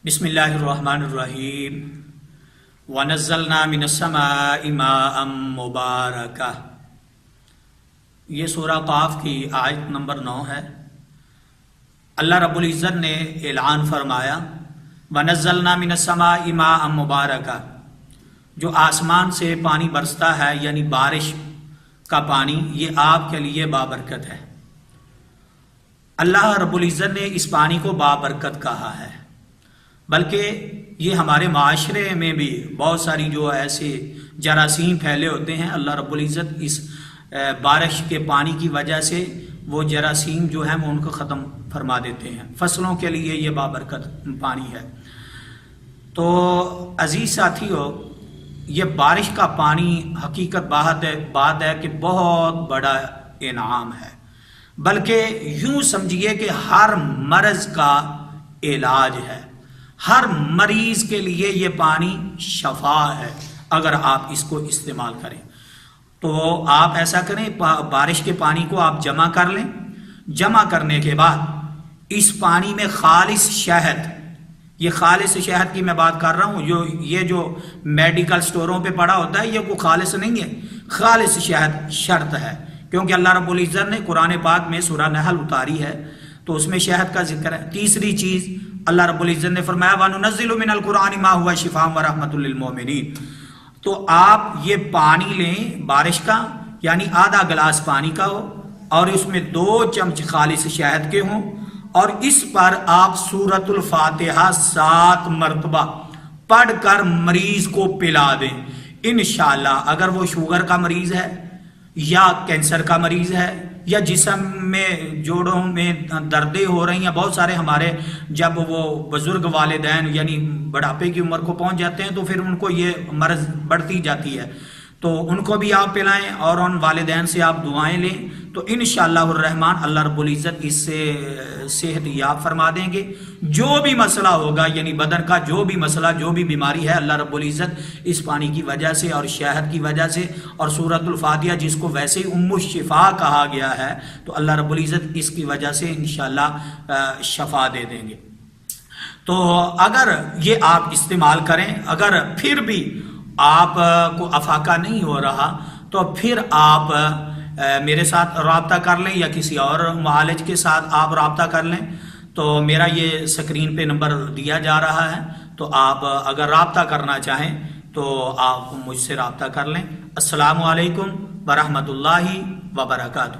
بسم اللہ الرحمن الرحیم وَنَزَّلْنَا مِنَ السَّمَاءِ مَاءً مُبَارَكًا۔ یہ سورہ قاف کی آیت نمبر 9 ہے۔ اللہ رب العزت نے اعلان فرمایا وَنَزَّلْنَا مِنَ السَّمَاءِ مَاءً مُبَارَكًا، جو آسمان سے پانی برستا ہے یعنی بارش کا پانی، یہ آپ کے لیے بابرکت ہے۔ اللہ رب العزت نے اس پانی کو بابرکت کہا ہے، بلکہ یہ ہمارے معاشرے میں بھی بہت ساری جو ایسے جراثیم پھیلے ہوتے ہیں، اللہ رب العزت اس بارش کے پانی کی وجہ سے وہ جراثیم جو ہیں وہ ان کو ختم فرما دیتے ہیں۔ فصلوں کے لیے یہ بابرکت پانی ہے۔ تو عزیز ساتھیو، یہ بارش کا پانی حقیقت بات ہے کہ بہت بڑا انعام ہے، بلکہ یوں سمجھیے کہ ہر مرض کا علاج ہے، ہر مریض کے لیے یہ پانی شفا ہے اگر آپ اس کو استعمال کریں۔ تو آپ ایسا کریں، بارش کے پانی کو آپ جمع کر لیں، جمع کرنے کے بعد اس پانی میں خالص شہد، یہ خالص شہد کی میں بات کر رہا ہوں، یہ جو میڈیکل سٹوروں پہ پڑا ہوتا ہے یہ کوئی خالص نہیں ہے، خالص شہد شرط ہے، کیونکہ اللہ رب العزت نے قرآن پاک میں سورہ نحل اتاری ہے تو اس میں شہد کا ذکر ہے۔ تیسری چیز اللہ رب العزت نے فرمایا وَنُنَزِّلُ مِنَ الْقُرْآنِ مَا هُوَ شِفَاءٌ وَرَحْمَةٌ لِّلْمُؤْمِنِينَ۔ تو آپ یہ پانی لیں بارش کا، یعنی آدھا گلاس پانی کا ہو اور اس میں 2 چمچ خالص شہد کے ہوں، اور اس پر آپ سورۃ الفاتحہ 7 مرتبہ پڑھ کر مریض کو پلا دیں۔ انشاءاللہ اگر وہ شوگر کا مریض ہے یا کینسر کا مریض ہے یا جسم میں جوڑوں میں دردیں ہو رہی ہیں، بہت سارے ہمارے جب وہ بزرگ والدین یعنی بڑھاپے کی عمر کو پہنچ جاتے ہیں تو پھر ان کو یہ مرض بڑھتی جاتی ہے، تو ان کو بھی آپ پلائیں اور ان والدین سے آپ دعائیں لیں، تو انشاءاللہ الرحمن اللہ رب العزت اس سے صحت یاب فرما دیں گے۔ جو بھی مسئلہ ہوگا یعنی بدن کا جو بھی مسئلہ، جو بھی بیماری ہے، اللہ رب العزت اس پانی کی وجہ سے اور شہد کی وجہ سے اور سورۃ الفاتحہ جس کو ویسے ہی ام الشفا کہا گیا ہے، تو اللہ رب العزت اس کی وجہ سے انشاءاللہ شفا دے دیں گے۔ تو اگر یہ آپ استعمال کریں، اگر پھر بھی آپ کو افاقہ نہیں ہو رہا تو پھر آپ میرے ساتھ رابطہ کر لیں یا کسی اور معالج کے ساتھ آپ رابطہ کر لیں۔ تو میرا یہ سکرین پہ نمبر دیا جا رہا ہے، تو آپ اگر رابطہ کرنا چاہیں تو آپ مجھ سے رابطہ کر لیں۔ السلام علیکم ورحمۃ اللہ وبرکاتہ۔